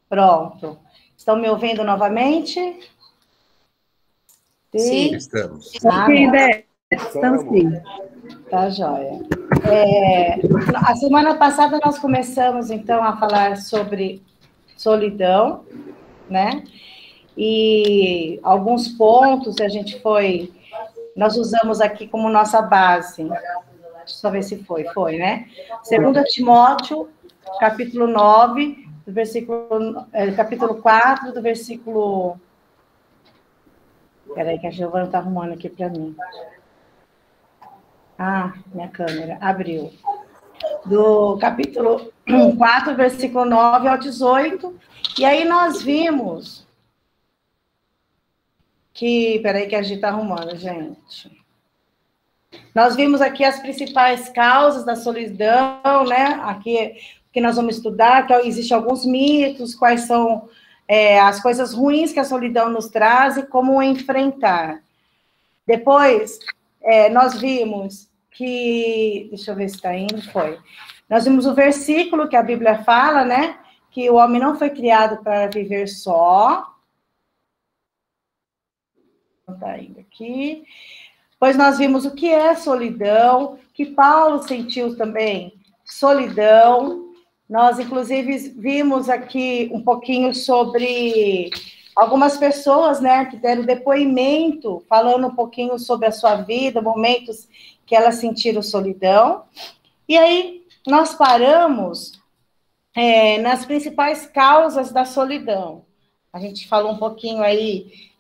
Pronto. Estão me ouvindo novamente? Sim, estamos. Estamos sim. Tá joia. A semana passada nós começamos, então, a falar sobre solidão, né? E alguns pontos nós usamos aqui como nossa base. Deixa eu só ver se foi, né? 2 Timóteo, capítulo 9, capítulo 4, do versículo... Espera aí, que a Giovana está arrumando aqui para mim. Ah, minha câmera abriu. Do capítulo 4, versículo 9 ao 18. E aí nós vimos que... Espera aí, que a gente está arrumando, gente. Nós vimos aqui as principais causas da solidão, né? Aqui que nós vamos estudar, que existem alguns mitos, quais são as coisas ruins que a solidão nos traz e como enfrentar. Depois, nós vimos que... Deixa eu ver se está indo, foi. Nós vimos o versículo que a Bíblia fala, né? Que o homem não foi criado para viver só. Não está indo aqui. Pois nós vimos o que é solidão, que Paulo sentiu também solidão. Nós, inclusive, vimos aqui um pouquinho sobre algumas pessoas, né, que deram depoimento, falando um pouquinho sobre a sua vida, momentos que elas sentiram solidão. E aí, nós paramos nas principais causas da solidão. A gente falou um pouquinho aí,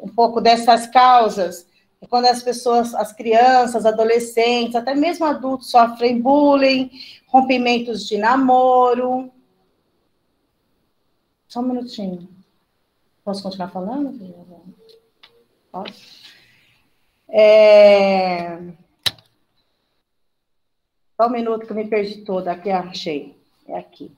um pouco dessas causas, quando as pessoas, as crianças, adolescentes, até mesmo adultos sofrem bullying, rompimentos de namoro. Só um minutinho. Posso continuar falando? Posso? Só um minuto que eu me perdi toda. Aqui achei. É aqui.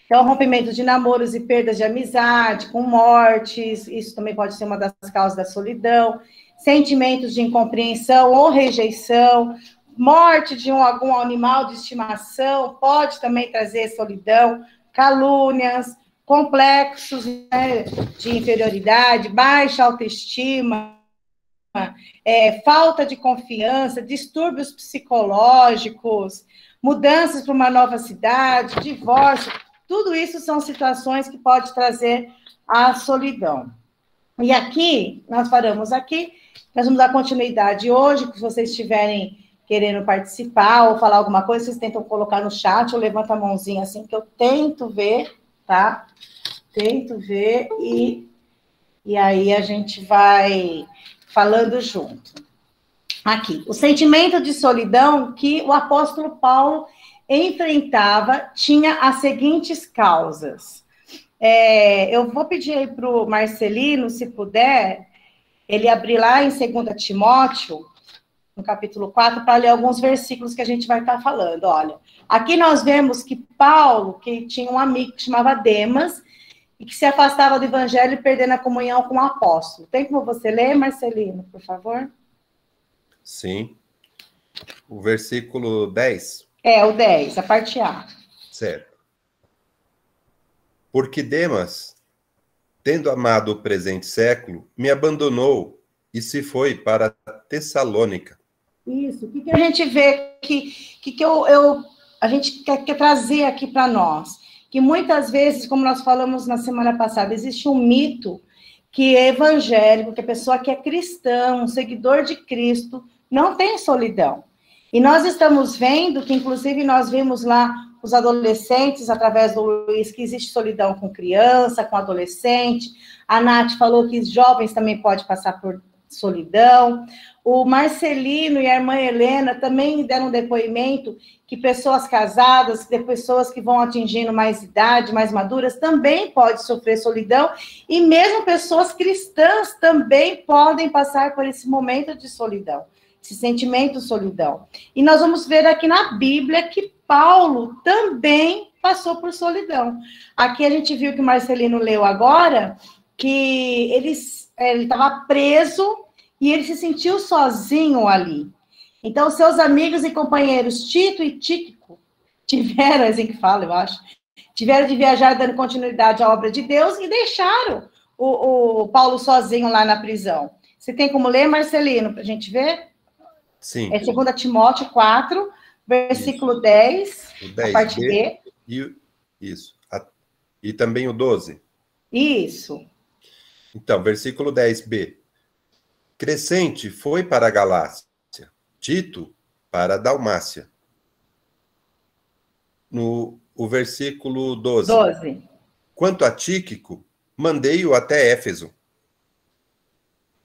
Então, rompimento de namoros e perdas de amizade, com mortes, isso também pode ser uma das causas da solidão. Sentimentos de incompreensão ou rejeição, morte de algum animal de estimação, pode também trazer solidão, calúnias, complexos, né, de inferioridade, baixa autoestima, falta de confiança, distúrbios psicológicos, mudanças para uma nova cidade, divórcio, tudo isso são situações que pode trazer a solidão. E aqui, nós paramos aqui, nós vamos dar continuidade hoje, que se vocês estiverem querendo participar ou falar alguma coisa, vocês tentam colocar no chat ou levanta a mãozinha assim, que eu tento ver, tá? Tento ver e aí a gente vai falando junto. Aqui, o sentimento de solidão que o apóstolo Paulo enfrentava tinha as seguintes causas. Eu vou pedir aí para o Marcelino, se puder, ele abrir lá em 2 Timóteo, no capítulo 4, para ler alguns versículos que a gente vai estar falando. Olha, aqui nós vemos que Paulo, que tinha um amigo que chamava Demas, e que se afastava do evangelho, perdendo a comunhão com o apóstolo. Tem como você ler, Marcelino, por favor? Sim. O versículo 10. O 10, a parte A. Certo. Porque Demas, tendo amado o presente século, me abandonou e se foi para Tessalônica. Isso. O que a gente vê a gente quer trazer aqui para nós? Que muitas vezes, como nós falamos na semana passada, existe um mito que é evangélico, que a pessoa que é cristã, um seguidor de Cristo, não tem solidão. E nós estamos vendo que, inclusive, nós vimos lá os adolescentes, através do Luiz, que existe solidão com criança, com adolescente. A Nath falou que jovens também podem passar por solidão. O Marcelino e a irmã Helena também deram um depoimento que pessoas casadas, pessoas que vão atingindo mais idade, mais maduras, também podem sofrer solidão. E mesmo pessoas cristãs também podem passar por esse momento de solidão, esse sentimento de solidão. E nós vamos ver aqui na Bíblia que Paulo também passou por solidão. Aqui a gente viu que o Marcelino leu agora, que ele estava preso e ele se sentiu sozinho ali. Então, seus amigos e companheiros Tito e Tíquico tiveram, assim que fala, eu acho, tiveram de viajar dando continuidade à obra de Deus e deixaram o Paulo sozinho lá na prisão. Você tem como ler, Marcelino, para a gente ver? Sim. É 2 Timóteo 4, versículo 10, a parte B. Isso. E também o 12. Isso. Então, versículo 10b. Crescente foi para a Galácia, Tito para a Dalmácia. O versículo 12. Quanto a Tíquico, mandei-o até Éfeso.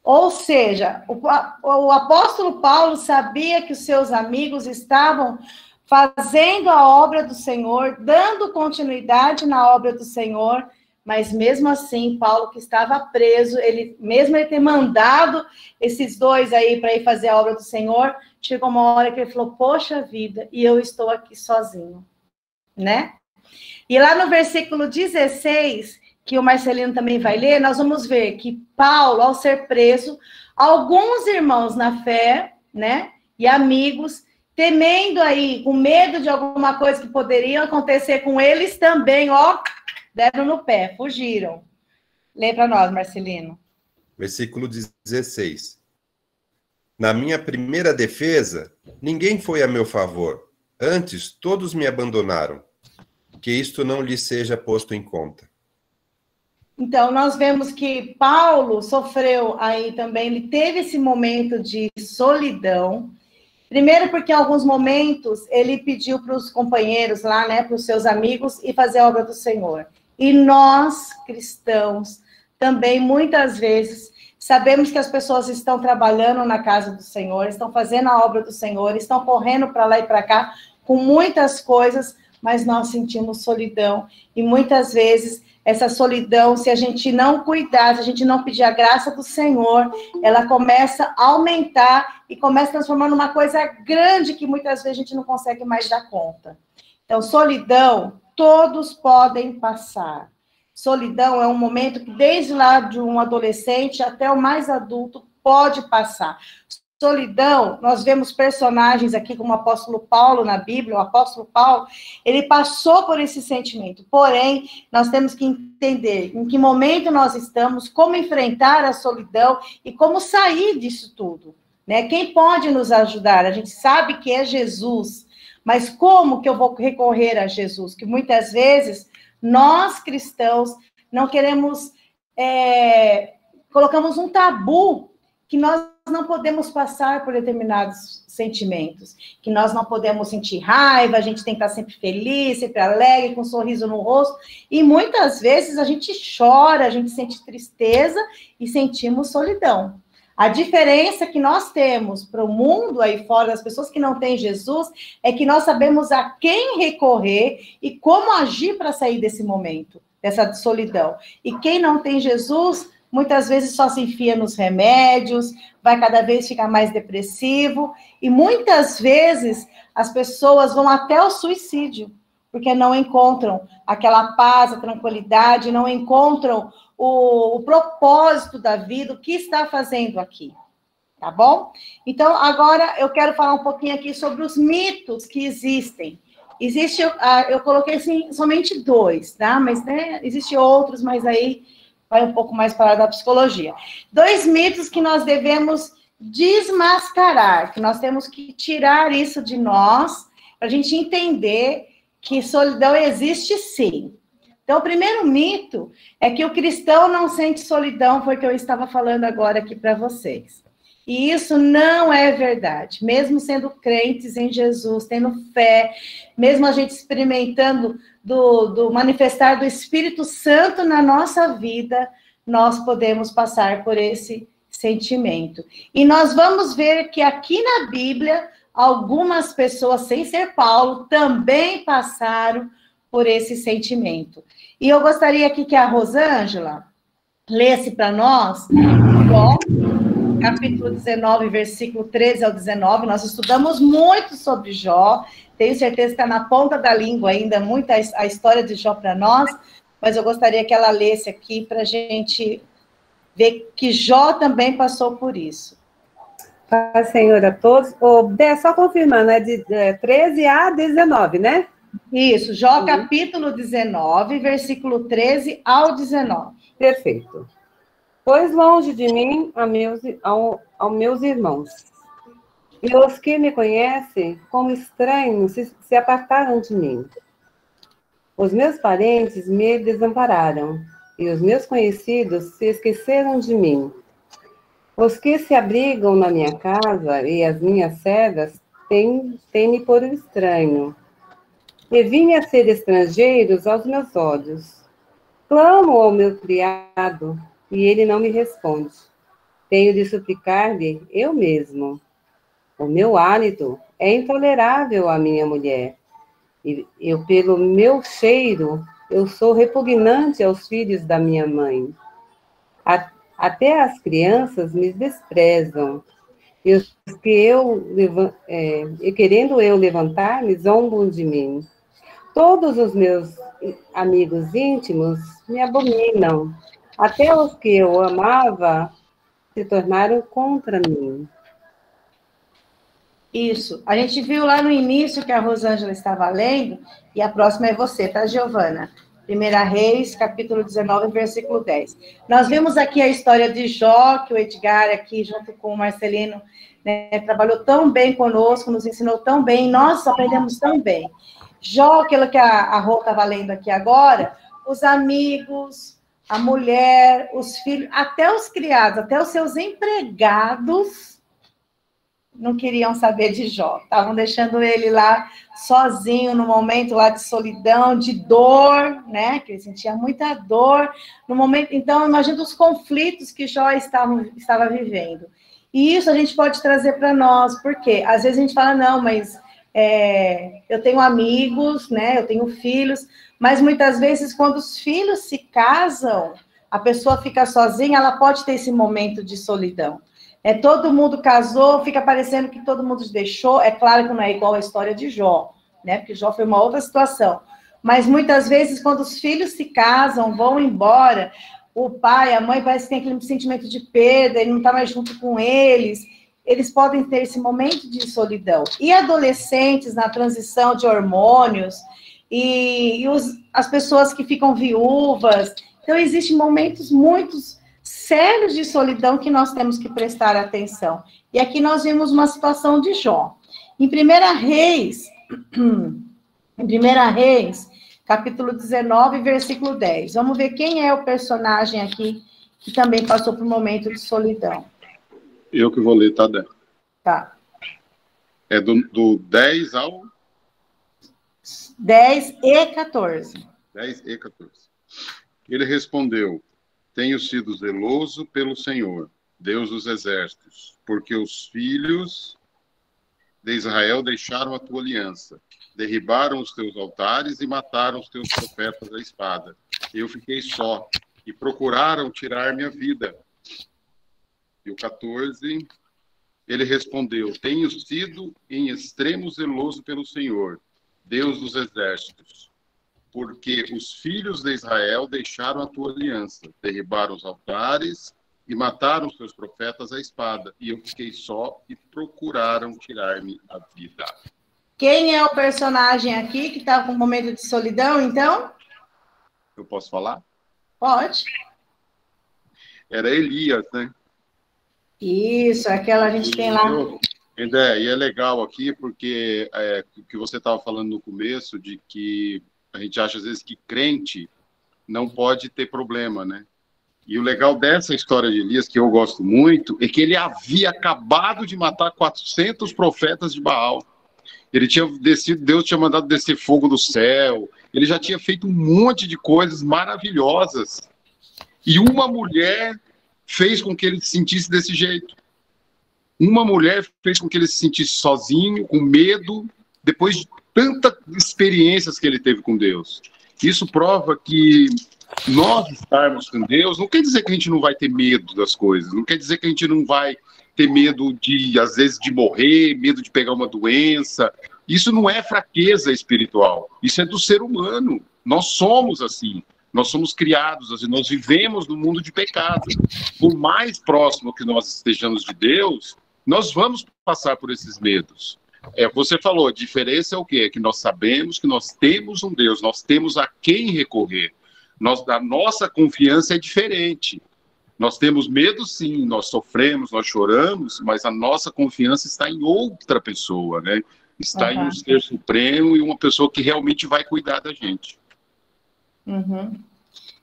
Ou seja, o apóstolo Paulo sabia que os seus amigos estavam fazendo a obra do Senhor, dando continuidade na obra do Senhor, mas mesmo assim, Paulo, que estava preso, mesmo ele ter mandado esses dois aí para ir fazer a obra do Senhor, chegou uma hora que ele falou, poxa vida, e eu estou aqui sozinho, né? E lá no versículo 16, que o Marcelino também vai ler, nós vamos ver que Paulo, ao ser preso, alguns irmãos na fé, né, e amigos, temendo aí, com medo de alguma coisa que poderia acontecer com eles também, ó, deram no pé, fugiram. Lê para nós, Marcelino. Versículo 16. Na minha primeira defesa, ninguém foi a meu favor. Antes, todos me abandonaram. Que isto não lhe seja posto em conta. Então, nós vemos que Paulo sofreu aí também, ele teve esse momento de solidão. Primeiro porque em alguns momentos ele pediu para os companheiros lá, né, para os seus amigos, ir fazer a obra do Senhor. E nós, cristãos, também muitas vezes sabemos que as pessoas estão trabalhando na casa do Senhor, estão fazendo a obra do Senhor, estão correndo para lá e para cá com muitas coisas, mas nós sentimos solidão. E muitas vezes essa solidão, se a gente não cuidar, se a gente não pedir a graça do Senhor, ela começa a aumentar e começa a transformar numa coisa grande que muitas vezes a gente não consegue mais dar conta. Então, solidão, todos podem passar. Solidão é um momento que desde lá de um adolescente até o mais adulto pode passar. Solidão, nós vemos personagens aqui como o apóstolo Paulo na Bíblia, o apóstolo Paulo, ele passou por esse sentimento, porém, nós temos que entender em que momento nós estamos, como enfrentar a solidão e como sair disso tudo, né? Quem pode nos ajudar? A gente sabe que é Jesus, mas como que eu vou recorrer a Jesus? Que muitas vezes, nós cristãos, não queremos, colocamos um tabu que nós não podemos passar por determinados sentimentos, que nós não podemos sentir raiva, a gente tem que estar sempre feliz, sempre alegre, com um sorriso no rosto, e muitas vezes a gente chora, a gente sente tristeza e sentimos solidão. A diferença que nós temos para o mundo aí fora, das pessoas que não têm Jesus, é que nós sabemos a quem recorrer e como agir para sair desse momento, dessa solidão. E quem não tem Jesus, muitas vezes só se enfia nos remédios, vai cada vez ficar mais depressivo, e muitas vezes as pessoas vão até o suicídio, porque não encontram aquela paz, a tranquilidade, não encontram o propósito da vida, o que está fazendo aqui, tá bom? Então, agora eu quero falar um pouquinho aqui sobre os mitos que existem. Eu coloquei assim, somente 2, tá? Mas, né, existem outros, mas aí vai um pouco mais para a da psicologia. 2 mitos que nós devemos desmascarar, que nós temos que tirar isso de nós, para a gente entender que solidão existe sim. Então, o primeiro mito é que o cristão não sente solidão, foi o que eu estava falando agora aqui para vocês. E isso não é verdade. Mesmo sendo crentes em Jesus, tendo fé, mesmo a gente experimentando do manifestar do Espírito Santo na nossa vida, nós podemos passar por esse sentimento. E nós vamos ver que aqui na Bíblia, algumas pessoas, sem ser Paulo, também passaram por esse sentimento. E eu gostaria aqui que a Rosângela lesse para nós, Jó, capítulo 19, versículo 13 ao 19. Nós estudamos muito sobre Jó, tenho certeza que está na ponta da língua ainda, muita a história de Jó para nós, mas eu gostaria que ela lesse aqui para a gente ver que Jó também passou por isso. Paz, Senhor, a todos. Só confirmando, é de 13 a 19, né? Isso, Jó capítulo 19, versículo 13 ao 19. Perfeito. Pois longe de mim aos meus irmãos, e os que me conhecem como estranhos se apartaram de mim. Os meus parentes me desampararam, e os meus conhecidos se esqueceram de mim. Os que se abrigam na minha casa e as minhas servas têm-me por estranho. E vim a ser estrangeiros aos meus olhos. Clamo ao meu criado, e ele não me responde. Tenho de suplicar-lhe eu mesmo. O meu hálito é intolerável à minha mulher. E eu, pelo meu cheiro, eu sou repugnante aos filhos da minha mãe. Até as crianças me desprezam. E os que querendo eu levantar-me, zombam de mim. Todos os meus amigos íntimos me abominam. Até os que eu amava se tornaram contra mim. Isso. A gente viu lá no início que a Rosângela estava lendo, e a próxima é você, tá, Giovana? 1 Reis, capítulo 19, versículo 10. Nós vimos aqui a história de Jó, que o Edgar aqui, junto com o Marcelino, né, trabalhou tão bem conosco, nos ensinou tão bem, nós aprendemos tão bem. Jó, aquilo que a Rô estava lendo aqui agora, os amigos, a mulher, os filhos, até os criados, até os seus empregados não queriam saber de Jó. Estavam deixando ele lá sozinho, no momento lá de solidão, de dor, né? Que ele sentia muita dor. No momento, então, imagina os conflitos que Jó estava vivendo. E isso a gente pode trazer para nós, porque às vezes a gente fala, não, mas eu tenho amigos, né? Eu tenho filhos, mas muitas vezes quando os filhos se casam, a pessoa fica sozinha, ela pode ter esse momento de solidão. Todo mundo casou, fica parecendo que todo mundo deixou. É claro que não é igual a história de Jó, né? Porque Jó foi uma outra situação. Mas muitas vezes, quando os filhos se casam, vão embora, o pai, a mãe parece que tem aquele sentimento de perda, ele não está mais junto com eles. Eles podem ter esse momento de solidão. E adolescentes na transição de hormônios, as pessoas que ficam viúvas. Então, existem momentos muito sérios de solidão que nós temos que prestar atenção. E aqui nós vimos uma situação de Jó. Em 1 Reis, capítulo 19, versículo 10. Vamos ver quem é o personagem aqui que também passou por um momento de solidão. Eu que vou ler, tá, Dé? Tá. É do 10 ao... 10 e 14. 10 e 14. Ele respondeu: tenho sido zeloso pelo Senhor, Deus dos exércitos, porque os filhos de Israel deixaram a tua aliança, derribaram os teus altares e mataram os teus profetas à espada. Eu fiquei só, e procuraram tirar minha vida. E o 14, ele respondeu: tenho sido em extremo zeloso pelo Senhor, Deus dos exércitos, porque os filhos de Israel deixaram a tua aliança, derribaram os altares e mataram os teus profetas à espada. E eu fiquei só e procuraram tirar-me a vida. Quem é o personagem aqui que está com um momento de solidão, então? Eu posso falar? Pode. Era Elias, né? Isso, aquela a gente tem lá. E é legal aqui porque o que você estava falando no começo, de que a gente acha às vezes que crente não pode ter problema, né? E o legal dessa história de Elias, que eu gosto muito, é que ele havia acabado de matar 400 profetas de Baal. Ele tinha descido, Deus tinha mandado descer fogo do céu, ele já tinha feito um monte de coisas maravilhosas. E uma mulher fez com que ele se sentisse desse jeito. Uma mulher fez com que ele se sentisse sozinho, com medo, depois de tantas experiências que ele teve com Deus. Isso prova que nós estarmos com Deus não quer dizer que a gente não vai ter medo das coisas, não quer dizer que a gente não vai ter medo de, às vezes, de morrer, medo de pegar uma doença. Isso não é fraqueza espiritual, isso é do ser humano. Nós somos assim, nós somos criados assim, nós vivemos no mundo de pecado. Por mais próximo que nós estejamos de Deus, nós vamos passar por esses medos. Você falou, a diferença é o quê? É que nós sabemos que nós temos um Deus, nós temos a quem recorrer. A nossa confiança é diferente. Nós temos medo, sim, nós sofremos, nós choramos, mas a nossa confiança está em outra pessoa, né? Está em um ser supremo e uma pessoa que realmente vai cuidar da gente.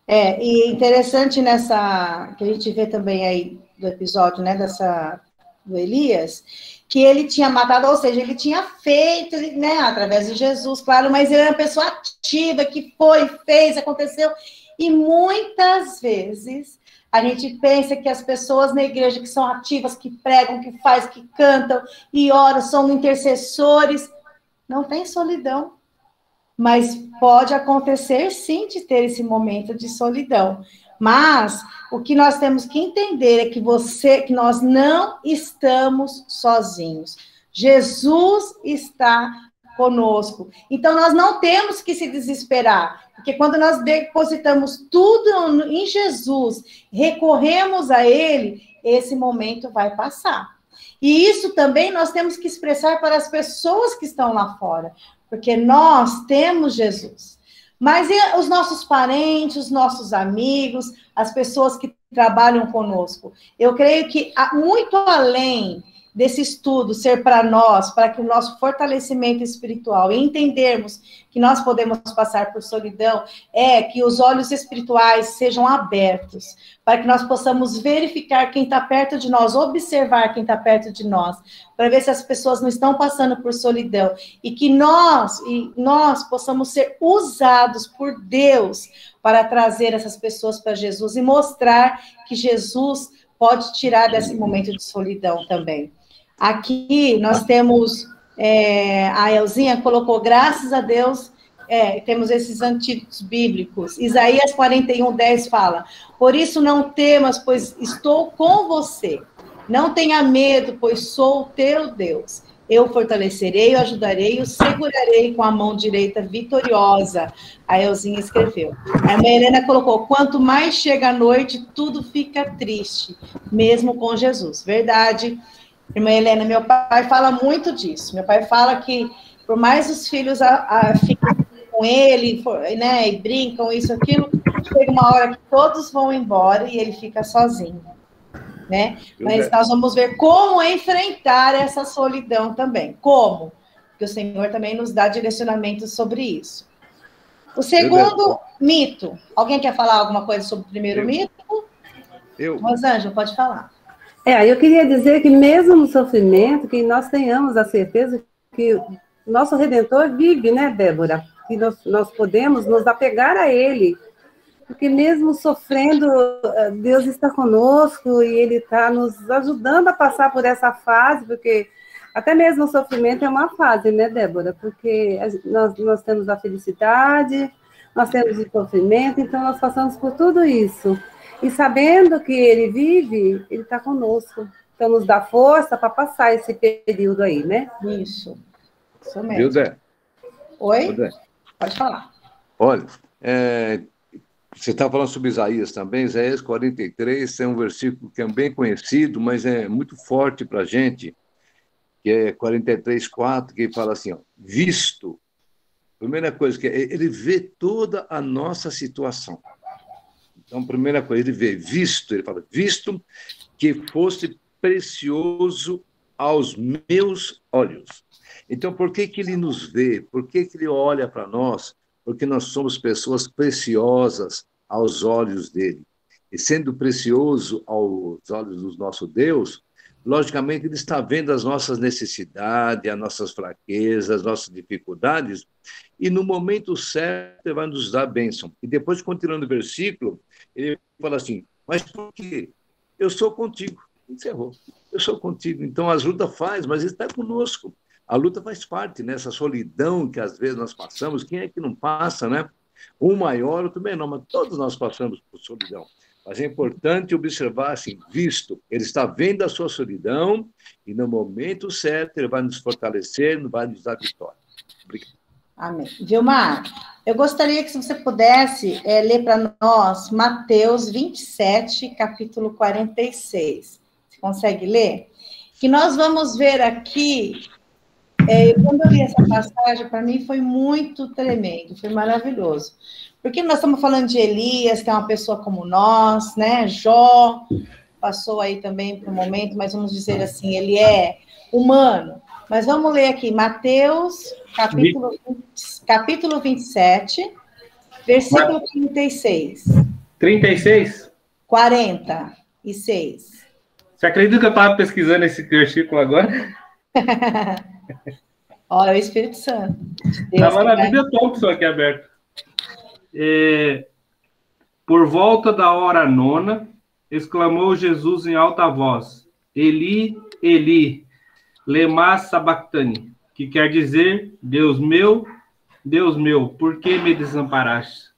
E interessante nessa, que a gente vê também aí do episódio, né, do Elias, que ele tinha matado, ou seja, ele tinha feito, né, através de Jesus, claro, mas ele era uma pessoa ativa, que foi, fez, aconteceu, e muitas vezes a gente pensa que as pessoas na igreja que são ativas, que pregam, que fazem, que cantam e oram, são intercessores, não tem solidão. Mas pode acontecer, sim, de ter esse momento de solidão. Mas o que nós temos que entender é que nós não estamos sozinhos. Jesus está conosco. Então, nós não temos que se desesperar, porque quando nós depositamos tudo em Jesus, recorremos a Ele, esse momento vai passar. E isso também nós temos que expressar para as pessoas que estão lá fora, porque nós temos Jesus. Mas e os nossos parentes, os nossos amigos, as pessoas que trabalham conosco? Eu creio que muito além desse estudo ser para nós, para que o nosso fortalecimento espiritual e entendermos que nós podemos passar por solidão, é que os olhos espirituais sejam abertos, para que nós possamos verificar quem está perto de nós, observar quem está perto de nós, para ver se as pessoas não estão passando por solidão, e que nós possamos ser usados por Deus para trazer essas pessoas para Jesus e mostrar que Jesus pode tirar desse momento de solidão também. Aqui nós temos, a Elzinha colocou, graças a Deus, temos esses antídotos bíblicos. Isaías 41:10 fala, por isso não temas, pois estou com você. Não tenha medo, pois sou o teu Deus. Eu fortalecerei, eu ajudarei, eu segurarei com a mão direita vitoriosa. A Elzinha escreveu. A Maria Helena colocou, quanto mais chega a noite, tudo fica triste, mesmo com Jesus. Verdade. Irmã Helena, meu pai fala muito disso. Meu pai fala que, por mais os filhos fiquem com ele, né, e brincam, isso, aquilo, chega uma hora que todos vão embora e ele fica sozinho, né? Mas nós vamos ver como enfrentar essa solidão também. Como? Porque o Senhor também nos dá direcionamento sobre isso. O segundo mito. Alguém quer falar alguma coisa sobre o primeiro mito? Rosângela, pode falar. Eu queria dizer que mesmo no sofrimento, que nós tenhamos a certeza que o nosso Redentor vive, né, Débora? Que nós podemos nos apegar a Ele. Porque mesmo sofrendo, Deus está conosco e Ele está nos ajudando a passar por essa fase, porque até mesmo o sofrimento é uma fase, né, Débora? Porque nós temos a felicidade, nós temos o sofrimento, então nós passamos por tudo isso. E sabendo que Ele vive, Ele está conosco. Então, nos dá força para passar esse período aí, né? Isso mesmo. Viu, Dé? Oi? Pode falar. Olha, você estava falando sobre Isaías também. Isaías 43 é um versículo que é bem conhecido, mas é muito forte para a gente, que é 43:4, que fala assim, ó, visto. Primeira coisa, que ele vê toda a nossa situação. Então, primeira coisa, ele vê, visto, ele fala, visto que fosse precioso aos meus olhos. Então, por que ele nos vê? Por que ele olha para nós? Porque nós somos pessoas preciosas aos olhos dele. E sendo precioso aos olhos do nosso Deus, logicamente ele está vendo as nossas necessidades, as nossas fraquezas, as nossas dificuldades, e no momento certo ele vai nos dar a bênção. E depois, continuando o versículo, ele fala assim, mas por quê? Eu sou contigo. Encerrou. Eu sou contigo. Então, as lutas faz, mas ele está conosco. A luta faz parte, né? Essa solidão que às vezes nós passamos. Quem é que não passa, né? Um maior, outro menor, mas todos nós passamos por solidão. Mas é importante observar, assim, visto, ele está vendo a sua solidão e no momento certo ele vai nos fortalecer, vai nos dar vitória. Obrigado. Amém. Vilmar, eu gostaria que se você pudesse ler para nós Mateus 27, capítulo 46. Você consegue ler? Que nós vamos ver aqui Quando eu li essa passagem, para mim foi muito tremendo, foi maravilhoso. Porque nós estamos falando de Elias, que é uma pessoa como nós, né? Jó passou aí também por um momento, mas vamos dizer assim, ele é humano. Mas vamos ler aqui, Mateus, capítulo 27, versículo 36. 36? 46. Você acredita que eu estava pesquisando esse versículo agora? Olha, é o Espírito Santo. Estava na Bíblia Thompson aqui aberto. Por volta da hora 9, exclamou Jesus em alta voz: Eli, Eli, lema sabachthani, que quer dizer: Deus meu, por que me desamparaste?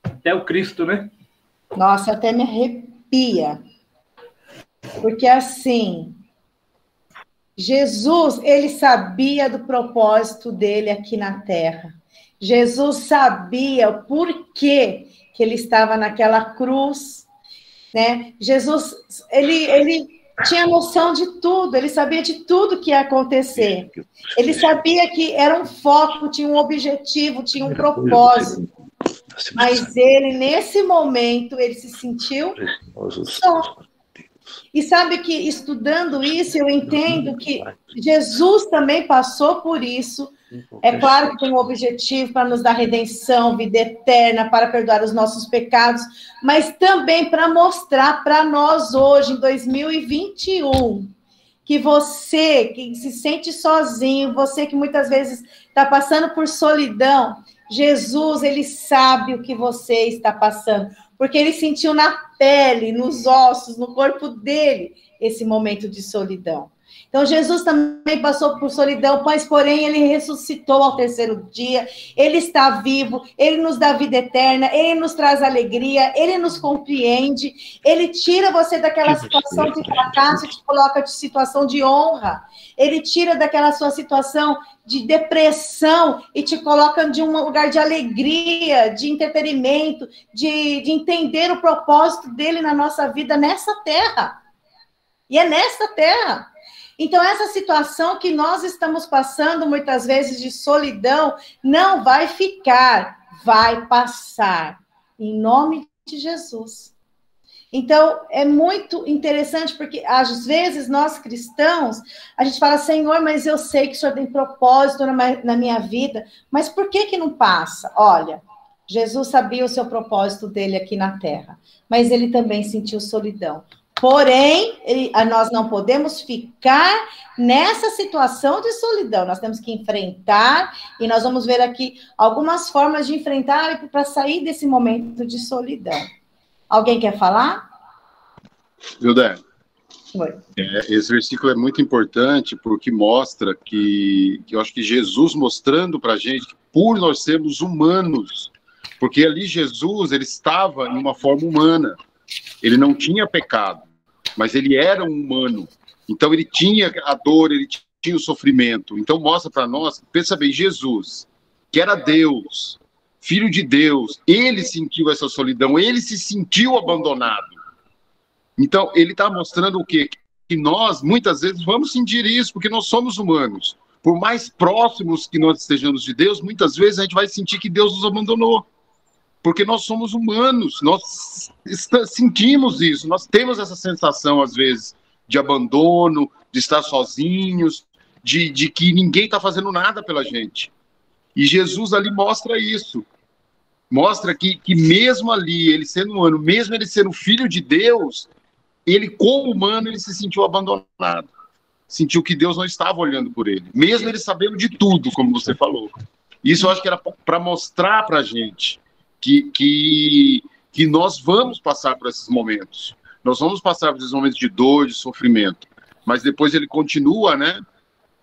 Até o Cristo, né? Nossa, até me arrepia. Porque assim, Jesus, ele sabia do propósito dele aqui na Terra. Jesus sabia o porquê que ele estava naquela cruz, né? Jesus, ele tinha noção de tudo, ele sabia de tudo que ia acontecer. Ele sabia que era um foco, tinha um objetivo, tinha um propósito. Mas ele, nesse momento, ele se sentiu só. E sabe que, estudando isso, eu entendo que Jesus também passou por isso. É claro que tem um objetivo para nos dar redenção, vida eterna, para perdoar os nossos pecados, mas também para mostrar para nós hoje, em 2021, que você que se sente sozinho, você que muitas vezes está passando por solidão, Jesus, ele sabe o que você está passando, porque ele sentiu na pele, nos ossos, no corpo dele, esse momento de solidão. Então, Jesus também passou por solidão, mas, porém, ele ressuscitou ao terceiro dia, ele está vivo, ele nos dá vida eterna, ele nos traz alegria, ele nos compreende, ele tira você daquela situação de fracasso e te coloca de situação de honra, ele tira daquela sua situação de depressão e te coloca de um lugar de alegria, de entretenimento, de entender o propósito dele na nossa vida nessa terra. E é nessa terra. Então, essa situação que nós estamos passando, muitas vezes, de solidão, não vai ficar, vai passar, em nome de Jesus. Então, é muito interessante, porque, às vezes, nós cristãos, a gente fala, Senhor, mas eu sei que o Senhor tem propósito na minha vida, mas por que não passa? Olha, Jesus sabia o seu propósito dele aqui na Terra, mas ele também sentiu solidão. Porém, nós não podemos ficar nessa situação de solidão. Nós temos que enfrentar, e nós vamos ver aqui algumas formas de enfrentar para sair desse momento de solidão. Alguém quer falar? Judé, Oi. Esse versículo é muito importante porque mostra que eu acho que Jesus mostrando para a gente que por nós sermos humanos, porque ali Jesus, ele estava em uma forma humana, ele não tinha pecado, mas ele era um humano, então ele tinha a dor, ele tinha o sofrimento. Então mostra para nós, pensa bem, Jesus, que era Deus, Filho de Deus, ele sentiu essa solidão, ele se sentiu abandonado. Então ele está mostrando o quê? Que nós, muitas vezes, vamos sentir isso, porque nós somos humanos. Por mais próximos que nós estejamos de Deus, muitas vezes a gente vai sentir que Deus nos abandonou. Porque nós somos humanos, nós sentimos isso, nós temos essa sensação, às vezes, de abandono, de estar sozinhos, de que ninguém está fazendo nada pela gente. E Jesus ali mostra isso. Mostra que mesmo ali, ele sendo humano, mesmo ele sendo filho de Deus, ele, como humano, ele se sentiu abandonado. Sentiu que Deus não estava olhando por ele. Mesmo ele sabendo de tudo, como você falou. Isso eu acho que era para mostrar para a gente que nós vamos passar por esses momentos. Nós vamos passar por esses momentos de dor, de sofrimento. Mas depois ele continua, né?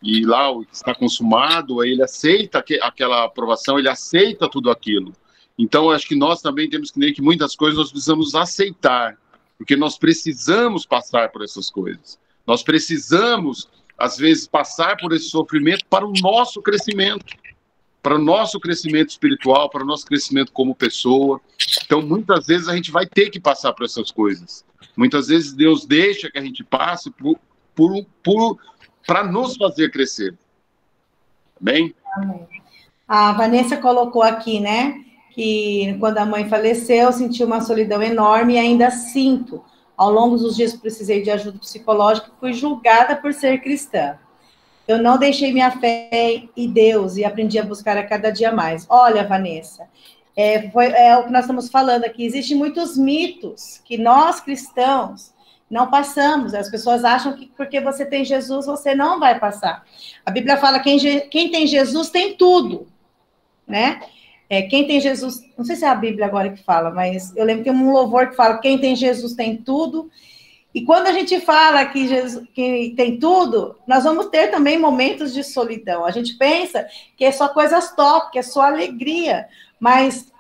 E lá o que está consumado, ele aceita aquela aprovação, ele aceita tudo aquilo. Então, eu acho que nós também temos que ver que muitas coisas nós precisamos aceitar, porque nós precisamos passar por essas coisas. Nós precisamos, às vezes, passar por esse sofrimento para o nosso crescimento. Para o nosso crescimento espiritual, para o nosso crescimento como pessoa. Então, muitas vezes, a gente vai ter que passar por essas coisas. Muitas vezes, Deus deixa que a gente passe para nos fazer crescer. Bem? Amém. A Vanessa colocou aqui, né, que quando a mãe faleceu, sentiu uma solidão enorme e ainda sinto. Ao longo dos dias precisei de ajuda psicológica e fui julgada por ser cristã. Eu não deixei minha fé em Deus e aprendi a buscar a cada dia mais. Olha, Vanessa, é o que nós estamos falando aqui. Existem muitos mitos que nós, cristãos, não passamos. As pessoas acham que porque você tem Jesus, você não vai passar. A Bíblia fala que quem tem Jesus tem tudo, né? Quem tem Jesus, não sei se é a Bíblia agora que fala, mas eu lembro que tem um louvor que fala, quem tem Jesus tem tudo. E quando a gente fala que Jesus que tem tudo, nós vamos ter também momentos de solidão. A gente pensa que é só coisas top, que é só alegria, mas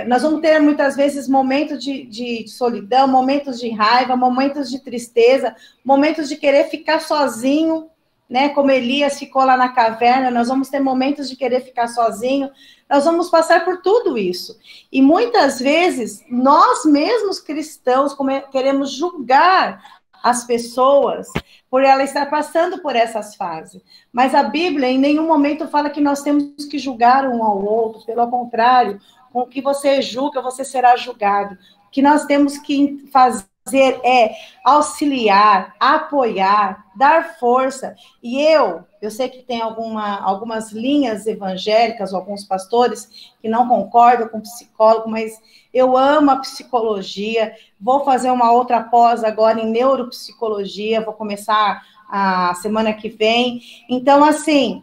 nós vamos ter muitas vezes momentos de solidão, momentos de raiva, momentos de tristeza, momentos de querer ficar sozinho, né? Como Elias ficou lá na caverna, nós vamos ter momentos de querer ficar sozinho, nós vamos passar por tudo isso. E muitas vezes, nós mesmos cristãos queremos julgar as pessoas por ela estar passando por essas fases. Mas a Bíblia, em nenhum momento, fala que nós temos que julgar um ao outro. Pelo contrário, com o que você julga, você será julgado. O que nós temos que fazer é auxiliar, apoiar, dar força. E eu sei que tem algumas linhas evangélicas, ou alguns pastores que não concordam com psicólogo, mas eu amo a psicologia, vou fazer uma outra pós agora em neuropsicologia, vou começar a semana que vem. Então, assim,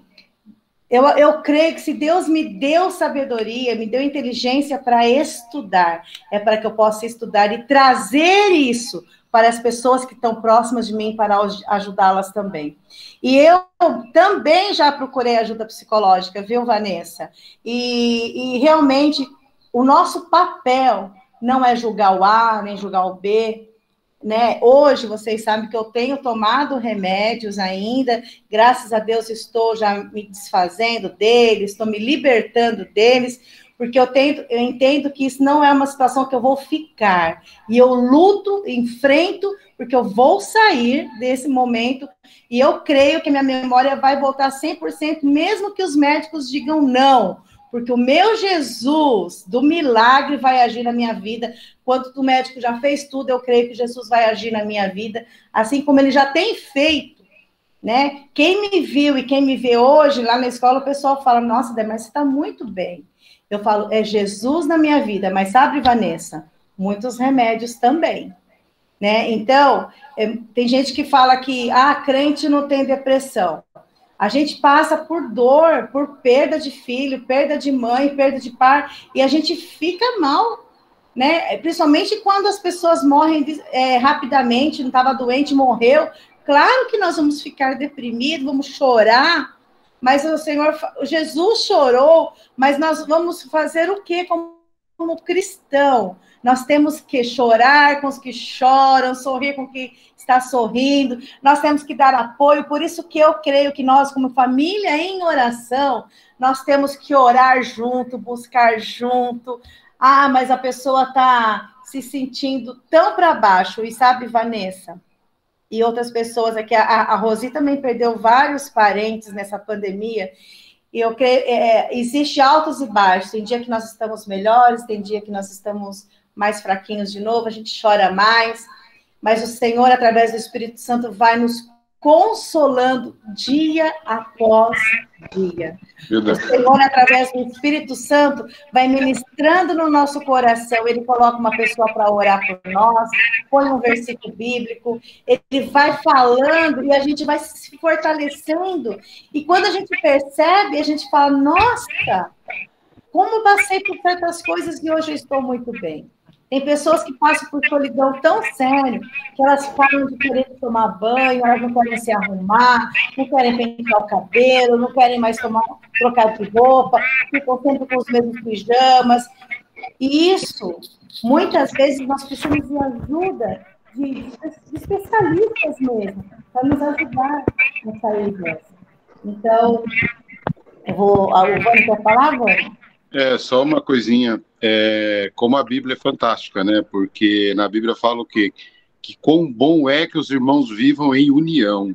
eu creio que se Deus me deu sabedoria, me deu inteligência para estudar, é para que eu possa estudar e trazer isso para as pessoas que estão próximas de mim, para ajudá-las também. E eu também já procurei ajuda psicológica, viu, Vanessa? E realmente, o nosso papel não é julgar o A, nem julgar o B, né? Hoje, vocês sabem que eu tenho tomado remédios ainda, graças a Deus estou já me desfazendo deles, estou me libertando deles, porque eu entendo que isso não é uma situação que eu vou ficar, e eu luto, enfrento, porque eu vou sair desse momento, e eu creio que minha memória vai voltar 100%, mesmo que os médicos digam não, porque o meu Jesus do milagre vai agir na minha vida. Quando o médico já fez tudo, eu creio que Jesus vai agir na minha vida, assim como ele já tem feito, né? Quem me viu e quem me vê hoje, lá na escola, o pessoal fala, nossa, Dé, mas você está muito bem. Eu falo, é Jesus na minha vida, mas sabe, Vanessa, muitos remédios também, né? Então, tem gente que fala que, crente não tem depressão. A gente passa por dor, por perda de filho, perda de mãe, perda de pai, e a gente fica mal, né? Principalmente quando as pessoas morrem rapidamente, não estava doente, morreu. Claro que nós vamos ficar deprimidos, vamos chorar, mas o Senhor, Jesus chorou, mas nós vamos fazer o quê como cristão? Nós temos que chorar com os que choram, sorrir com quem está sorrindo, nós temos que dar apoio, por isso que eu creio que nós, como família em oração, nós temos que orar junto, buscar junto. Mas a pessoa está se sentindo tão para baixo, e sabe, Vanessa, e outras pessoas aqui, a Rosi também perdeu vários parentes nessa pandemia, e eu creio, existe altos e baixos, tem dia que nós estamos melhores, tem dia que nós estamos mais fraquinhos de novo, a gente chora mais, mas o Senhor, através do Espírito Santo, vai nos consolando dia após dia. O Senhor, através do Espírito Santo, vai ministrando no nosso coração, ele coloca uma pessoa para orar por nós, põe um versículo bíblico, ele vai falando e a gente vai se fortalecendo, e quando a gente percebe, a gente fala, nossa, como passei por certas coisas e hoje eu estou muito bem. Tem pessoas que passam por solidão tão sério que elas falam de querer tomar banho, elas não querem se arrumar, não querem pentear o cabelo, não querem mais trocar de roupa, ficam sempre com os mesmos pijamas. E isso, muitas vezes, nós precisamos de ajuda de especialistas mesmo, para nos ajudar a sair dessa. Então, o Vânia quer falar, Vânia? Só uma coisinha, como a Bíblia é fantástica, né? Porque na Bíblia fala o quê? Que quão bom é que os irmãos vivam em união.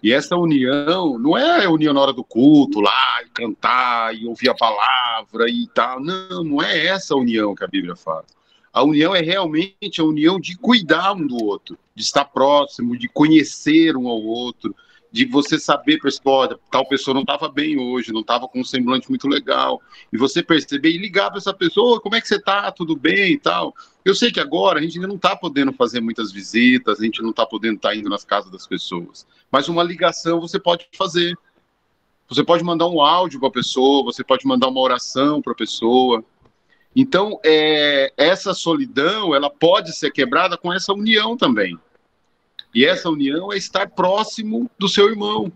E essa união não é a união na hora do culto, lá, e cantar, e ouvir a palavra e tal. Não, não é essa a união que a Bíblia fala. A união é realmente a união de cuidar um do outro, de estar próximo, de conhecer um ao outro, de você saber, olha, tal pessoa não estava bem hoje, não estava com um semblante muito legal, e você perceber e ligar para essa pessoa, como é que você está, tudo bem e tal. Eu sei que agora a gente ainda não está podendo fazer muitas visitas, a gente não está podendo estar indo nas casas das pessoas, mas uma ligação você pode fazer. Você pode mandar um áudio para a pessoa, você pode mandar uma oração para a pessoa. Então, essa solidão, ela pode ser quebrada com essa união também. E essa união é estar próximo do seu irmão.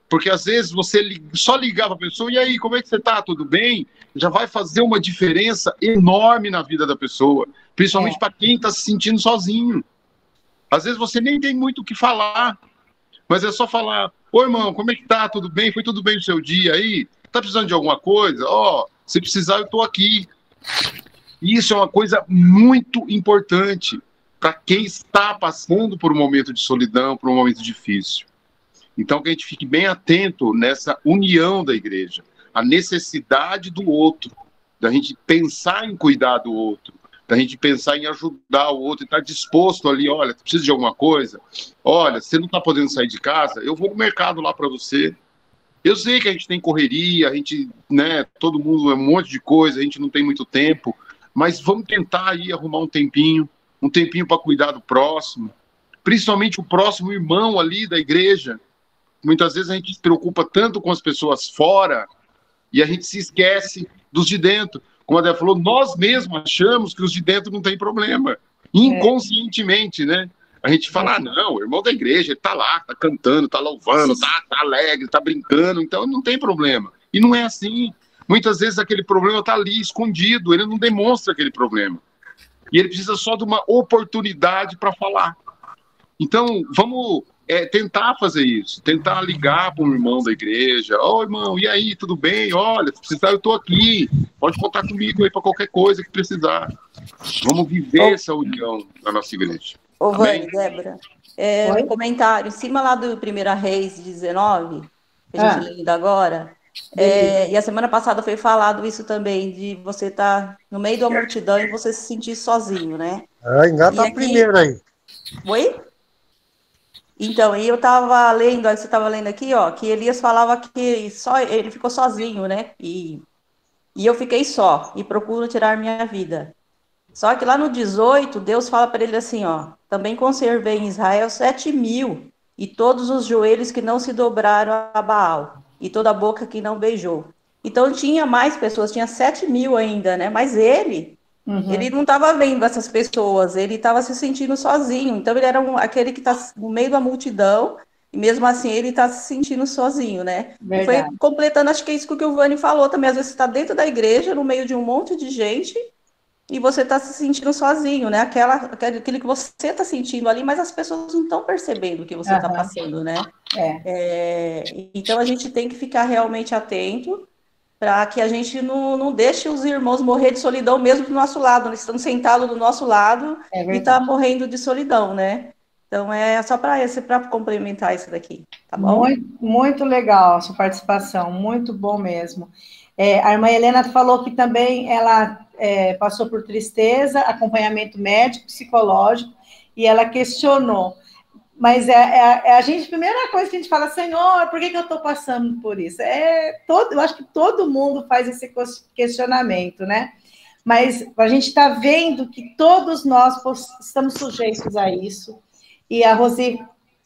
Porque, às vezes, você só ligar para a pessoa, e aí, como é que você está? Tudo bem? Já vai fazer uma diferença enorme na vida da pessoa. Principalmente para quem está se sentindo sozinho. Às vezes, você nem tem muito o que falar. Mas é só falar, oi, irmão, como é que tá? Tudo bem? Foi tudo bem no seu dia aí? Tá precisando de alguma coisa? Se precisar, eu tô aqui. Isso é uma coisa muito importante para quem está passando por um momento de solidão, por um momento difícil. Então, que a gente fique bem atento nessa união da igreja, a necessidade do outro, da gente pensar em cuidar do outro, da gente pensar em ajudar o outro e estar disposto ali, olha, precisa de alguma coisa? Olha, você não está podendo sair de casa? Eu vou no mercado lá para você. Eu sei que a gente tem correria, a gente, né, todo mundo é um monte de coisa, a gente não tem muito tempo, mas vamos tentar aí arrumar um tempinho para cuidar do próximo, principalmente o próximo irmão ali da igreja. Muitas vezes a gente se preocupa tanto com as pessoas fora e a gente se esquece dos de dentro. Como a Débora falou, nós mesmos achamos que os de dentro não tem problema. Inconscientemente, né? A gente fala, não, o irmão da igreja, ele tá lá, tá cantando, tá louvando, tá alegre, tá brincando, então não tem problema. E não é assim. Muitas vezes aquele problema tá ali, escondido, ele não demonstra aquele problema. E ele precisa só de uma oportunidade para falar. Então, vamos tentar fazer isso, tentar ligar para um irmão da igreja. Irmão, e aí, tudo bem? Olha, se precisar, eu estou aqui. Pode contar comigo aí para qualquer coisa que precisar. Vamos viver essa união na nossa igreja. Vânia, Débora, um comentário, em cima lá do 1 Reis 19, que a gente lida agora, e a semana passada foi falado isso também, de você estar no meio da multidão e você se sentir sozinho, né? Engata a primeira aí. Oi? Então, e eu estava lendo, você estava lendo aqui, que Elias falava que ele ficou sozinho, né? E eu fiquei só, e procuro tirar minha vida. Só que lá no 18, Deus fala para ele assim, também conservei em Israel 7.000, e todos os joelhos que não se dobraram a Baal, e toda a boca que não beijou. Então tinha mais pessoas, tinha 7.000 ainda, né? Mas ele não estava vendo essas pessoas, ele estava se sentindo sozinho. Então ele era aquele que está no meio da multidão, e mesmo assim ele está se sentindo sozinho, né? E foi completando, acho que é isso que o Vani falou também, às vezes você está dentro da igreja, no meio de um monte de gente, e você está se sentindo sozinho, né? Aquilo que você está sentindo ali, mas as pessoas não estão percebendo o que você está passando, né? Então a gente tem que ficar realmente atento para que a gente não deixe os irmãos morrer de solidão mesmo do nosso lado, eles estão sentados do nosso lado e tá morrendo de solidão, né? Então é só para complementar isso daqui, tá bom? Muito, muito legal a sua participação, muito bom mesmo. A irmã Helena falou que também ela passou por tristeza, acompanhamento médico, psicológico, e ela questionou. Mas a primeira coisa que a gente fala, Senhor, por que eu estou passando por isso? Eu acho que todo mundo faz esse questionamento, né? Mas a gente está vendo que todos nós estamos sujeitos a isso. E a Rosi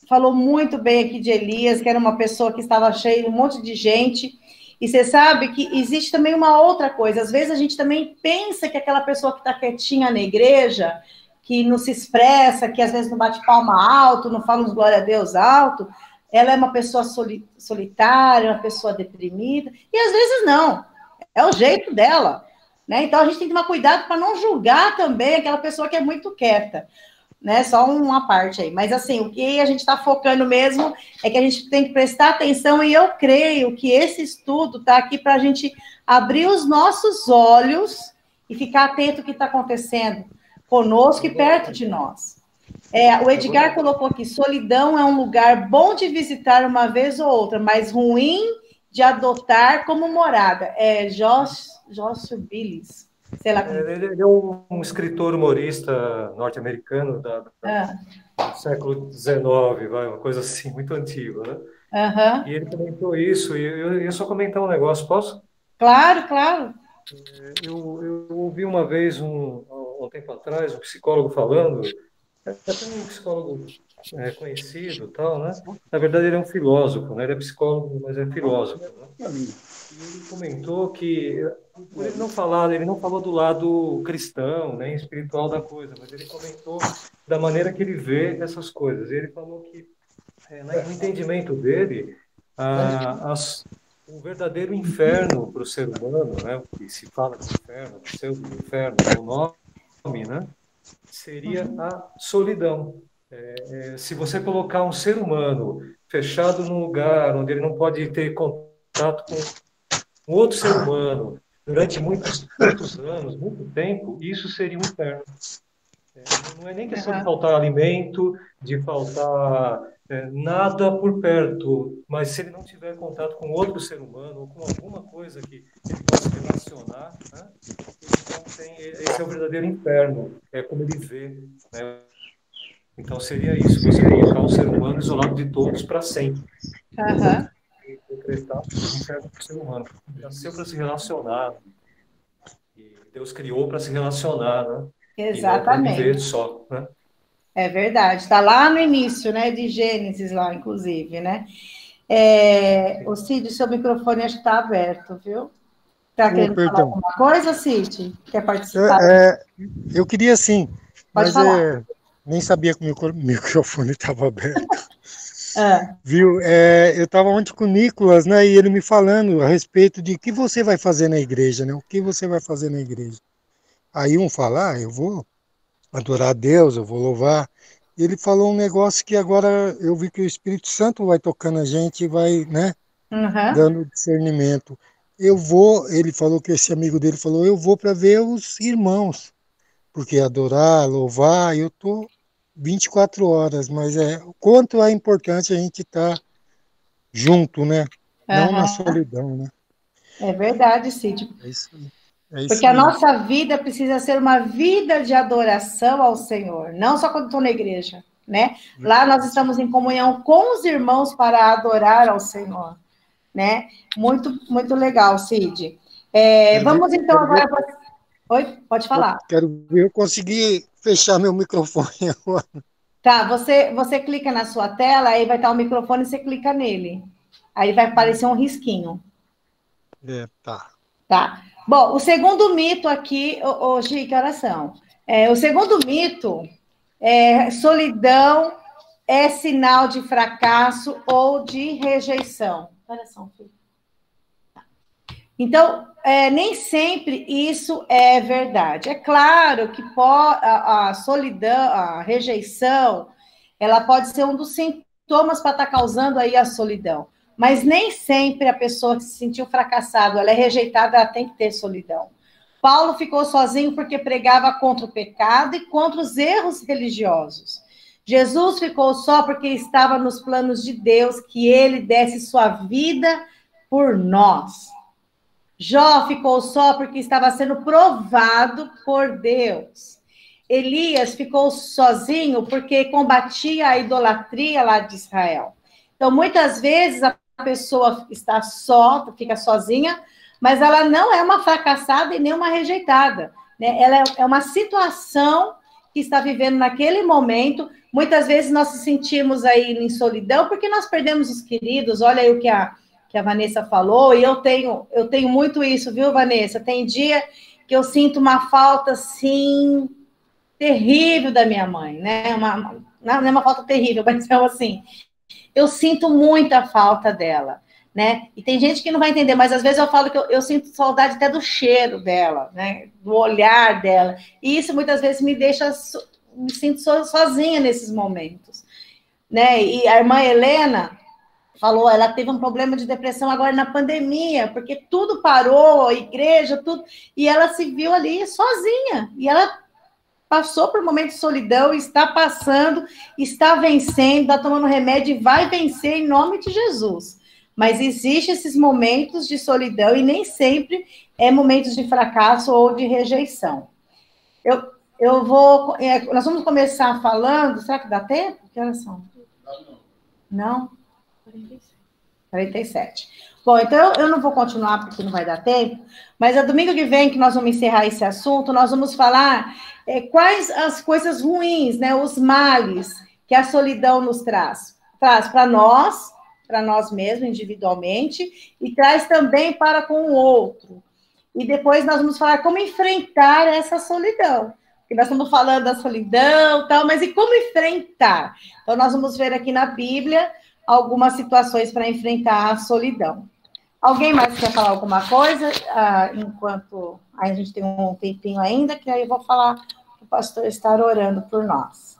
falou muito bem aqui de Elias, que era uma pessoa que estava cheia de um monte de gente. E você sabe que existe também uma outra coisa. Às vezes a gente também pensa que aquela pessoa que está quietinha na igreja, que não se expressa, que às vezes não bate palma alto, não fala uns glória a Deus alto, ela é uma pessoa solitária, uma pessoa deprimida, e às vezes não, é o jeito dela, né? Então a gente tem que tomar cuidado para não julgar também aquela pessoa que é muito quieta, né? Só uma parte aí, mas assim, o que a gente está focando mesmo é que a gente tem que prestar atenção, e eu creio que esse estudo está aqui para a gente abrir os nossos olhos e ficar atento ao que está acontecendo conosco e perto de nós. O Edgar colocou aqui, solidão é um lugar bom de visitar uma vez ou outra, mas ruim de adotar como morada. Joshua Billis, sei lá. Ele é um escritor humorista norte-americano do século XIX, uma coisa assim, muito antiga, né? Uhum. E ele comentou isso, e eu ia só comentar um negócio, posso? Claro, claro. Eu ouvi uma vez, um tempo atrás, um psicólogo falando, até um psicólogo conhecido, tal, né? Na verdade, ele é um filósofo, né? Ele é psicólogo, mas é filósofo, né? E ele comentou que, por ele não falou do lado cristão, nem espiritual da coisa, mas ele comentou da maneira que ele vê essas coisas. Ele falou que, no entendimento dele, o verdadeiro inferno para o ser humano, né? O que se fala de inferno, pseudo-inferno, o nome, né? Seria a solidão. Se você colocar um ser humano fechado num lugar onde ele não pode ter contato com outro ser humano durante muitos anos, muito tempo, isso seria um inferno. Não é nem questão de faltar alimento, de faltar nada por perto, mas se ele não tiver contato com outro ser humano ou com alguma coisa que ele possa relacionar, né, então esse é o verdadeiro inferno, é como ele vê, né? Então seria isso, você colocar o ser humano isolado de todos para sempre. Uhum. E decretar o inferno para o ser humano. Nasceu para se relacionar. E Deus criou para se relacionar, né? Exatamente. E não para viver só, né? É verdade. Está lá no início, né? De Gênesis, lá, inclusive, né? O Cid, seu microfone acho que está aberto, viu? Está querendo falar alguma coisa, Cid? Quer participar? Eu queria sim, Pode mas falar. Nem sabia que o microfone estava aberto. Viu? Eu estava ontem com o Nicolas, né? E ele me falando a respeito de o que você vai fazer na igreja, né? O que você vai fazer na igreja? Aí um fala, eu vou adorar a Deus, eu vou louvar. E ele falou um negócio que agora eu vi que o Espírito Santo vai tocando a gente e vai, né? Dando discernimento. Ele falou que esse amigo dele falou, eu vou para ver os irmãos. Porque adorar, louvar, eu estou 24 horas, mas o quanto é importante a gente estar junto, né? Não na solidão, né? É verdade, Cid. É isso aí. Porque a nossa vida precisa ser uma vida de adoração ao Senhor, não só quando estou na igreja, né? Lá nós estamos em comunhão com os irmãos para adorar ao Senhor, né? Muito, muito legal, Cid. Vamos então agora... Oi, pode falar. Quero ver eu conseguir fechar meu microfone agora. Tá, você clica na sua tela, aí vai estar o microfone e você clica nele. Aí vai aparecer um risquinho. Tá. Tá. Bom, o segundo mito aqui, Gi, que horas são? O segundo mito solidão é sinal de fracasso ou de rejeição. Oração, filho. Então, nem sempre isso é verdade. É claro que a solidão, a rejeição, ela pode ser um dos sintomas para estar causando aí a solidão. Mas nem sempre a pessoa que se sentiu fracassada, ela é rejeitada, ela tem que ter solidão. Paulo ficou sozinho porque pregava contra o pecado e contra os erros religiosos. Jesus ficou só porque estava nos planos de Deus que ele desse sua vida por nós. Jó ficou só porque estava sendo provado por Deus. Elias ficou sozinho porque combatia a idolatria lá de Israel. Então, muitas vezes, a pessoa está só, fica sozinha, mas ela não é uma fracassada e nem uma rejeitada, né? Ela é uma situação que está vivendo naquele momento. Muitas vezes nós nos sentimos aí em solidão porque nós perdemos os queridos. Olha aí o que a Vanessa falou, e eu tenho muito isso, viu, Vanessa? Tem dia que eu sinto uma falta, assim, terrível da minha mãe, né? Não é uma falta terrível, mas então, assim, eu sinto muita falta dela, né? E tem gente que não vai entender, mas às vezes eu falo que eu sinto saudade até do cheiro dela, né? Do olhar dela. E isso muitas vezes me sinto sozinha nesses momentos, né? E a irmã Helena falou, ela teve um problema de depressão agora na pandemia, porque tudo parou, a igreja, tudo, e ela se viu ali sozinha, e ela passou por momentos de solidão, está passando, está vencendo, está tomando remédio e vai vencer em nome de Jesus. Mas existem esses momentos de solidão e nem sempre é momentos de fracasso ou de rejeição. Nós vamos começar falando, será que dá tempo? Que horas são? Não? 47. Bom, então eu não vou continuar porque não vai dar tempo, mas a domingo que vem que nós vamos encerrar esse assunto, nós vamos falar quais as coisas ruins, né, os males que a solidão nos traz. Traz para nós mesmos, individualmente, e traz também para com o outro. E depois nós vamos falar como enfrentar essa solidão. Porque nós estamos falando da solidão, tal, mas e como enfrentar? Então, nós vamos ver aqui na Bíblia algumas situações para enfrentar a solidão. Alguém mais quer falar alguma coisa? Enquanto a gente tem um tempinho ainda, que aí eu vou falar para o pastor estar orando por nós.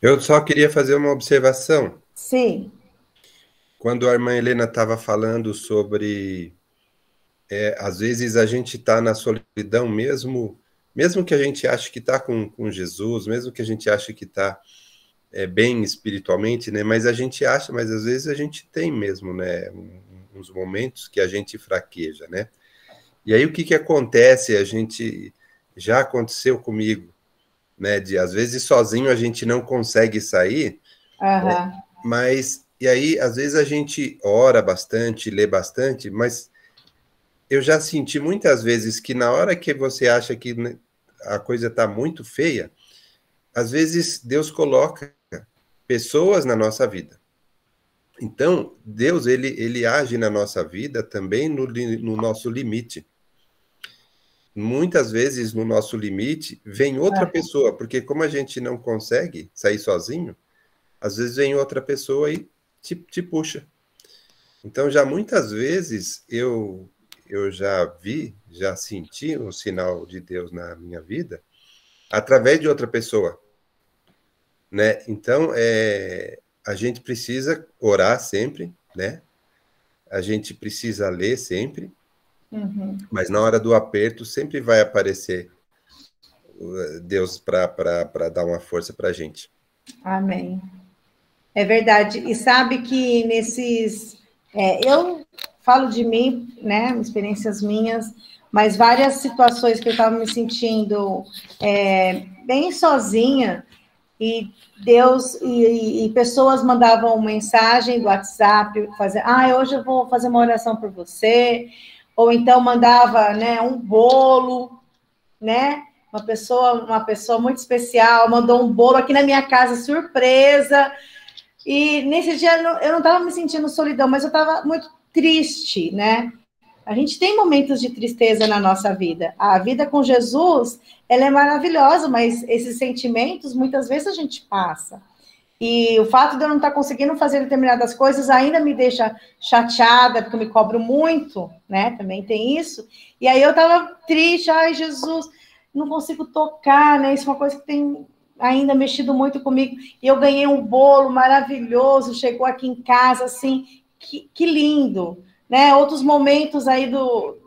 Eu só queria fazer uma observação. Sim. Quando a irmã Helena estava falando sobre... às vezes a gente está na solidão mesmo que a gente ache que está com Jesus, mesmo que a gente ache que está bem espiritualmente, né? Mas a gente acha, mas às vezes a gente tem mesmo, né? Uns momentos que a gente fraqueja, né? E aí o que acontece? Já aconteceu comigo, né? De às vezes sozinho a gente não consegue sair, né? Mas e aí às vezes a gente ora bastante, lê bastante, mas eu já senti muitas vezes que na hora que você acha que a coisa está muito feia, às vezes Deus coloca pessoas na nossa vida. Então, Deus, ele age na nossa vida também no nosso limite. Muitas vezes, no nosso limite, vem outra pessoa, porque como a gente não consegue sair sozinho, às vezes vem outra pessoa e te puxa. Então, já muitas vezes, eu já senti um sinal de Deus na minha vida através de outra pessoa, né? Então, a gente precisa orar sempre, né? A gente precisa ler sempre, mas na hora do aperto sempre vai aparecer Deus para dar uma força para a gente. Amém. É verdade. E sabe que eu falo de mim, né, experiências minhas, mas várias situações que eu estava me sentindo bem sozinha, e Deus, e pessoas mandavam mensagem do WhatsApp, hoje eu vou fazer uma oração por você, ou então mandava, né, um bolo, né, uma pessoa muito especial, mandou um bolo aqui na minha casa, surpresa, e nesse dia eu não estava me sentindo solidão, mas eu estava muito triste, né? A gente tem momentos de tristeza na nossa vida. A vida com Jesus, ela é maravilhosa, mas esses sentimentos, muitas vezes a gente passa. E o fato de eu não estar conseguindo fazer determinadas coisas ainda me deixa chateada, porque eu me cobro muito, né? Também tem isso. E aí eu estava triste, Jesus, não consigo tocar, né? Isso é uma coisa que tem ainda mexido muito comigo. E eu ganhei um bolo maravilhoso, chegou aqui em casa, assim, que lindo, né? Outros momentos aí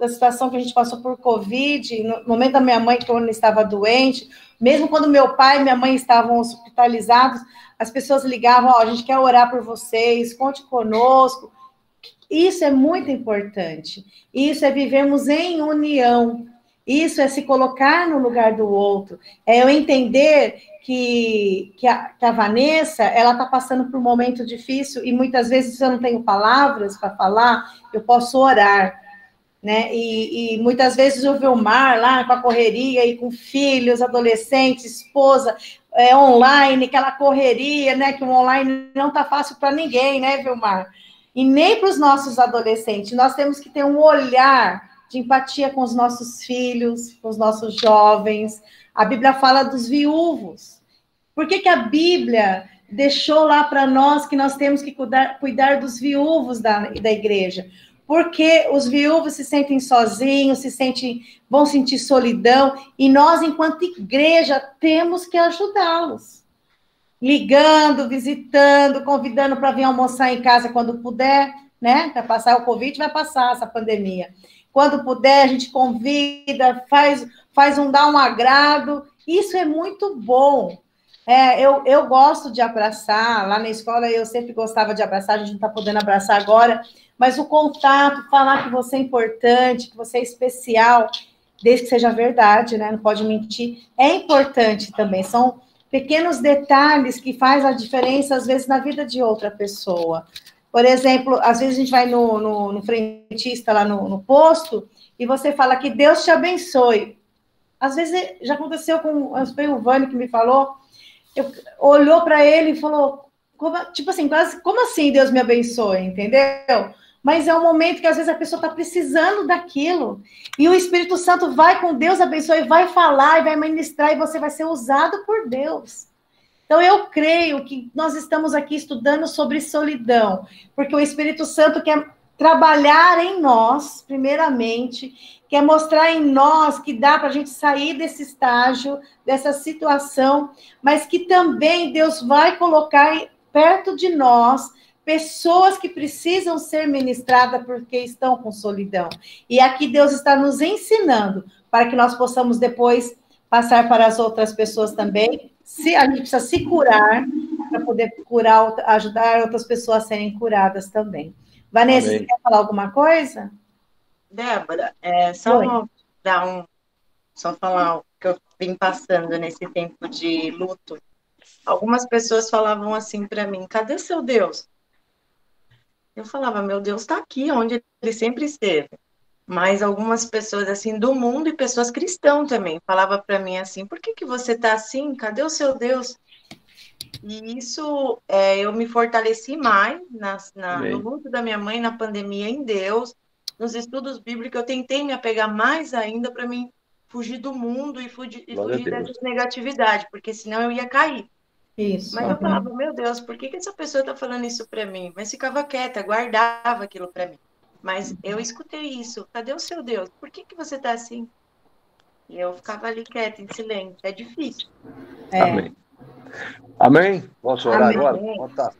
da situação que a gente passou por Covid, no momento da minha mãe, que eu estava doente, mesmo quando meu pai e minha mãe estavam hospitalizados, as pessoas ligavam, a gente quer orar por vocês, conte conosco. Isso é muito importante. Isso é vivermos em união. Isso é se colocar no lugar do outro. É eu entender que a Vanessa, ela está passando por um momento difícil e muitas vezes, se eu não tenho palavras para falar, eu posso orar, né? E muitas vezes o Vilmar lá com a correria e com filhos, adolescentes, esposa, online, aquela correria, né? Que o online não está fácil para ninguém, né, Vilmar? E nem para os nossos adolescentes. Nós temos que ter um olhar de empatia com os nossos filhos, com os nossos jovens. A Bíblia fala dos viúvos. Por que a Bíblia deixou lá para nós que nós temos que cuidar dos viúvos da igreja? Porque os viúvos se sentem sozinhos, vão sentir solidão, e nós, enquanto igreja, temos que ajudá-los. Ligando, visitando, convidando para vir almoçar em casa quando puder, né? Para passar o Covid, vai passar essa pandemia. quando puder, a gente convida, dá um agrado. Isso é muito bom. Eu gosto de abraçar, lá na escola eu sempre gostava de abraçar, a gente não está podendo abraçar agora, mas o contato, falar que você é importante, que você é especial, desde que seja verdade, né? Não pode mentir, é importante também. São pequenos detalhes que fazem a diferença, às vezes, na vida de outra pessoa. Por exemplo, às vezes a gente vai no frentista lá no posto e você fala que Deus te abençoe. Às vezes já aconteceu foi o Vani que me falou, olhou para ele e falou, tipo assim, quase, como assim Deus me abençoe, entendeu? Mas é um momento que às vezes a pessoa está precisando daquilo, e o Espírito Santo vai com Deus abençoe, vai falar, e vai ministrar, e você vai ser usado por Deus. Então, eu creio que nós estamos aqui estudando sobre solidão, porque o Espírito Santo quer trabalhar em nós, primeiramente, quer mostrar em nós que dá para a gente sair desse estágio, dessa situação, mas que também Deus vai colocar perto de nós pessoas que precisam ser ministradas porque estão com solidão. E aqui Deus está nos ensinando para que nós possamos depois passar para as outras pessoas também. A gente precisa se curar para poder ajudar outras pessoas a serem curadas também. Vanessa, Amém. Você quer falar alguma coisa? Débora, só falar o que eu vim passando nesse tempo de luto. Algumas pessoas falavam assim para mim, cadê seu Deus? Eu falava, meu Deus está aqui, onde ele sempre esteve. Mas algumas pessoas assim do mundo e pessoas cristãs também falavam para mim assim, por que você está assim? Cadê o seu Deus? E isso eu me fortaleci mais no luto da minha mãe, na pandemia, em Deus, nos estudos bíblicos. Eu tentei me apegar mais ainda para mim fugir do mundo e fugir dessa negatividade, porque senão eu ia cair. Isso. Mas eu falava, meu Deus, por que essa pessoa está falando isso para mim? Mas ficava quieta, guardava aquilo para mim. Mas eu escutei isso. Cadê o seu Deus? Por que você está assim? E eu ficava ali quieta, em silêncio. É difícil. Amém. Amém? Posso orar agora? Falta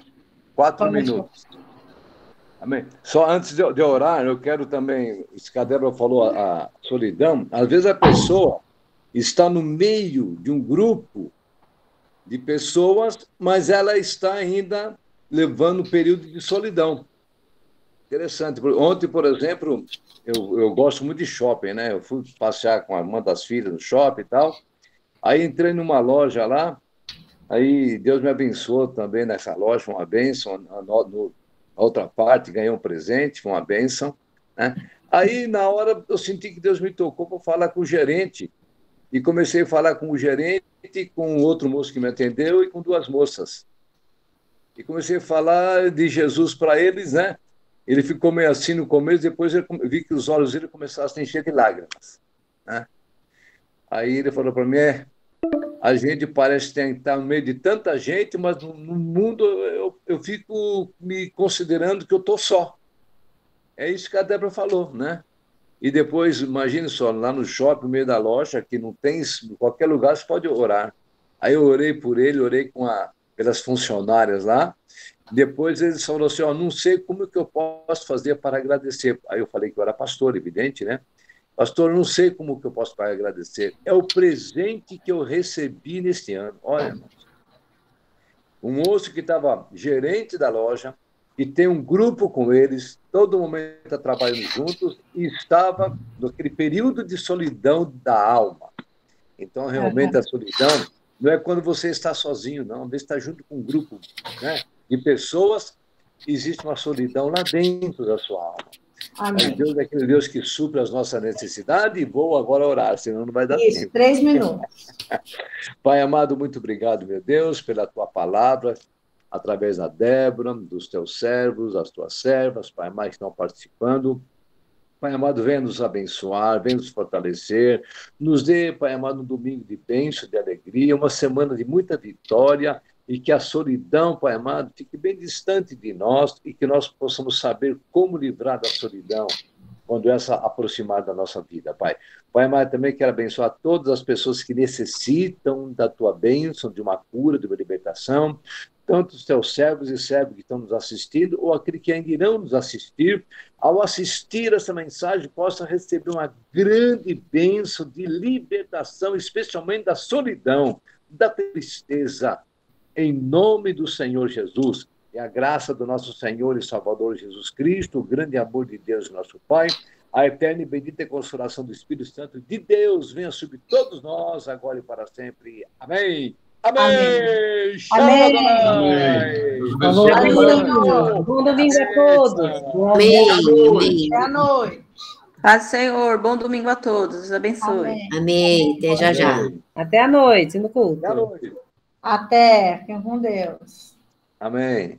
4 minutos. Amém. Só antes de orar, eu quero também, isso que a Débora falou, a solidão. Às vezes a pessoa está no meio de um grupo de pessoas, mas ela está ainda levando um período de solidão. Interessante. Ontem, por exemplo, eu gosto muito de shopping, né? Eu fui passear com uma das filhas no shopping e tal. Aí entrei numa loja lá, aí Deus me abençoou também nessa loja, uma bênção. A outra parte ganhei um presente, foi uma bênção, né? Aí, na hora, eu senti que Deus me tocou para falar com o gerente. E comecei a falar com o gerente, com outro moço que me atendeu e com 2 moças. E comecei a falar de Jesus para eles, né? Ele ficou meio assim no começo, depois eu vi que os olhos dele começaram a se encher de lágrimas, né? Aí ele falou para mim, a gente parece estar no meio de tanta gente, mas no mundo eu fico me considerando que eu estou só. É isso que a Débora falou, né? E depois, imagine só, lá no shopping, no meio da loja, que não tem, em qualquer lugar você pode orar. Aí eu orei por ele, orei pelas funcionárias lá. Depois eles falaram assim, não sei como que eu posso fazer para agradecer. Aí eu falei que eu era pastor, evidente, né? Pastor, eu não sei como que eu posso para agradecer. É o presente que eu recebi neste ano. Olha, irmãos, um moço que estava gerente da loja, e tem um grupo com eles, todo momento está trabalhando juntos, e estava naquele período de solidão da alma. Então, realmente, a solidão não é quando você está sozinho, não. Às vezes está junto com um grupo, né, de pessoas, existe uma solidão lá dentro da sua alma. Amém. Deus é aquele Deus que supre as nossas necessidades, e vou agora orar, senão não vai dar tempo. 3 minutos. Pai amado, muito obrigado, meu Deus, pela tua palavra, através da Débora, dos teus servos, das tuas servas, Pai amado, que estão participando. Pai amado, venha nos abençoar, venha nos fortalecer, nos dê, Pai amado, um domingo de bênção, de alegria, uma semana de muita vitória, e que a solidão, Pai amado, fique bem distante de nós, e que nós possamos saber como livrar da solidão quando essa aproximar da nossa vida, Pai. Pai amado, também quero abençoar todas as pessoas que necessitam da tua bênção, de uma cura, de uma libertação, tanto os teus servos e servas que estão nos assistindo, ou aqueles que ainda irão nos assistir, ao assistir essa mensagem, possam receber uma grande bênção de libertação, especialmente da solidão, da tristeza, em nome do Senhor Jesus. E a graça do nosso Senhor e Salvador Jesus Cristo, o grande amor de Deus, nosso Pai, a eterna e bendita consolação do Espírito Santo de Deus venha sobre todos nós, agora e para sempre. Amém. Amém. Amém. Amém. Bom domingo a todos. Amém. Boa noite. Paz do Senhor, bom domingo a todos. Deus abençoe. Amém. Até já já. Até a noite, no culto. Até a noite. Até. Fiquem com Deus. Amém.